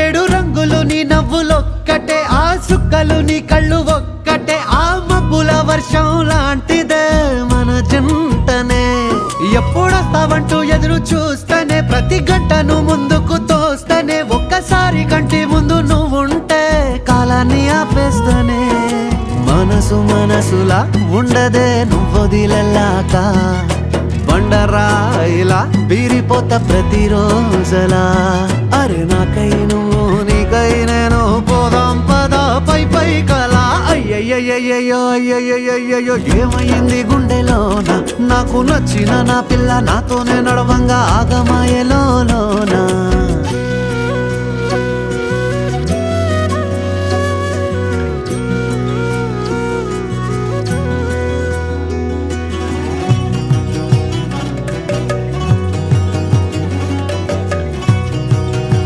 ఏడు రంగులు నీ నవ్వులొక్కటే, ఆ సుక్కలు నీ కళ్ళు ఒక్కటే, ఆ మబ్బుల వర్షం లాంటిదే మన జంటనే. ఎప్పుడొస్తావంటూ ఎదురు చూస్తేనే, ప్రతి గంటను ముందుకు తోస్తేనే, ఒక్కసారి కంటి ముందు నువ్వుంటే కాలాన్ని ఆపేస్తేనే. మనసు మనసులా ఉండదే నువ్వొదిలెళ్ళాక, బండరాయిలా బీరిపోత ప్రతిరోజలా. అరే నాకై నువ్వు నీకై నేను, పోదాం పదా పై పై కలా. అయ్యయ్యయ్యో అయ్యయ్యయ్యో ఏమైంది గుండెలోన, నాకు నచ్చిన నా పిల్ల నాతోనే నడవంగా ఆగమాయలోనా.